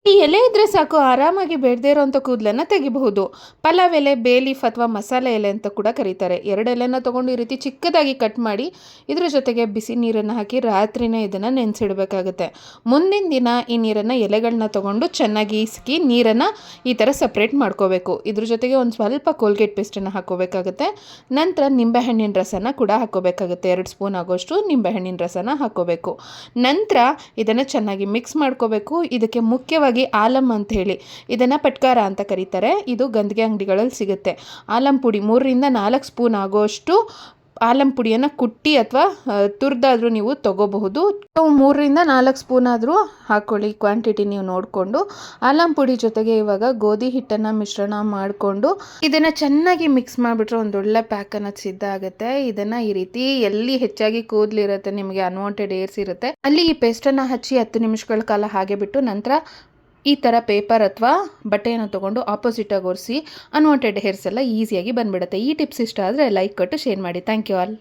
ಈ ಎಲೆ ಇದ್ರೆ ಸಾಕು, ಆರಾಮಾಗಿ ಬೇಡದೇ ಇರೋಂಥ ಕೂದಲನ್ನು ತೆಗಿಬಹುದು. ಪಲಾವ್ ಎಲೆ, ಬೇ ಲೀಫ್ ಅಥವಾ ಮಸಾಲೆ ಎಲೆ ಅಂತ ಕೂಡ ಕರೀತಾರೆ. 2 ಎಲೆನ ತೊಗೊಂಡು ಈ ರೀತಿ ಚಿಕ್ಕದಾಗಿ ಕಟ್ ಮಾಡಿ ಇದ್ರ ಜೊತೆಗೆ ಬಿಸಿ ನೀರನ್ನು ಹಾಕಿ ರಾತ್ರಿನೇ ಇದನ್ನು ನೆನೆಸಿಡಬೇಕಾಗುತ್ತೆ. ಮುಂದಿನ ದಿನ ಈ ನೀರನ್ನು ಎಲೆಗಳನ್ನ ತೊಗೊಂಡು ಚೆನ್ನಾಗಿ ಇಸ್ಕಿ ನೀರನ್ನು ಈ ಥರ ಸಪ್ರೇಟ್ ಮಾಡ್ಕೋಬೇಕು. ಇದ್ರ ಜೊತೆಗೆ ಒಂದು ಸ್ವಲ್ಪ ಕೋಲ್ಗೇಟ್ ಪೇಸ್ಟನ್ನು ಹಾಕೋಬೇಕಾಗುತ್ತೆ. ನಂತರ ನಿಂಬೆಹಣ್ಣಿನ ರಸನ ಕೂಡ ಹಾಕೋಬೇಕಾಗುತ್ತೆ. 2 ಸ್ಪೂನ್ ಆಗೋಷ್ಟು ನಿಂಬೆಹಣ್ಣಿನ ರಸನ ಹಾಕೋಬೇಕು. ನಂತರ ಇದನ್ನು ಚೆನ್ನಾಗಿ ಮಿಕ್ಸ್ ಮಾಡ್ಕೋಬೇಕು. ಇದಕ್ಕೆ ಮುಖ್ಯವಾಗಿ ಆಲಮ್ ಅಂತ ಹೇಳಿ, ಇದನ್ನು ಪಟ್ಕಾರ ಅಂತ ಕರೀತಾರೆ. ಇದು ಗಂಧಿಗೆ ಅಂಗಡಿಗಳಲ್ಲಿ ಸಿಗುತ್ತೆ. ಆಲಮ್ ಪುಡಿ 3ರಿಂದ 4 ಸ್ಪೂನ್ ಆಗೋಷ್ಟು ಆಲಮ್ ಪುಡಿಯನ್ನು ಕುಟ್ಟಿ ಅಥವಾ ತುರಿದಾದರೂ ನೀವು ತೊಗೋಬಹುದು. 3ರಿಂದ 4 ಸ್ಪೂನ್ ಆದರೂ ಹಾಕ್ಕೊಳ್ಳಿ, ಕ್ವಾಂಟಿಟಿ ನೀವು ನೋಡಿಕೊಂಡು. ಆಲಮ್ ಪುಡಿ ಜೊತೆಗೆ ಇವಾಗ ಗೋಧಿ ಹಿಟ್ಟನ್ನು ಮಿಶ್ರಣ ಮಾಡಿಕೊಂಡು ಇದನ್ನು ಚೆನ್ನಾಗಿ ಮಿಕ್ಸ್ ಮಾಡಿಬಿಟ್ರೆ ಒಂದೊಳ್ಳೆ ಪ್ಯಾಕ್ ಅನ್ನೋದು ಸಿದ್ಧ ಆಗುತ್ತೆ. ಇದನ್ನು ಈ ರೀತಿ ಎಲ್ಲಿ ಹೆಚ್ಚಾಗಿ ಕೂದಲಿರುತ್ತೆ, ನಿಮಗೆ ಅನ್ವಾಂಟೆಡ್ ಏರ್ಸ್ ಇರುತ್ತೆ, ಅಲ್ಲಿ ಈ ಪೇಸ್ಟನ್ನು ಹಚ್ಚಿ 10 ನಿಮಿಷಗಳ ಕಾಲ ಹಾಗೆ ಬಿಟ್ಟು ನಂತರ ಈ ಥರ ಪೇಪರ್ ಅಥವಾ ಬಟ್ಟೆಯನ್ನು ತೊಗೊಂಡು ಆಪೋಸಿಟಾಗಿ ಒರೆಸಿ ಅನ್ವಾಂಟೆಡ್ ಹೇರ್ಸ್ ಎಲ್ಲ ಈಸಿಯಾಗಿ ಬಂದುಬಿಡುತ್ತೆ. ಈ ಟಿಪ್ಸ್ ಇಷ್ಟ ಆದರೆ ಲೈಕ್ ಕೊಟ್ಟು ಶೇರ್ ಮಾಡಿ. Thank you all.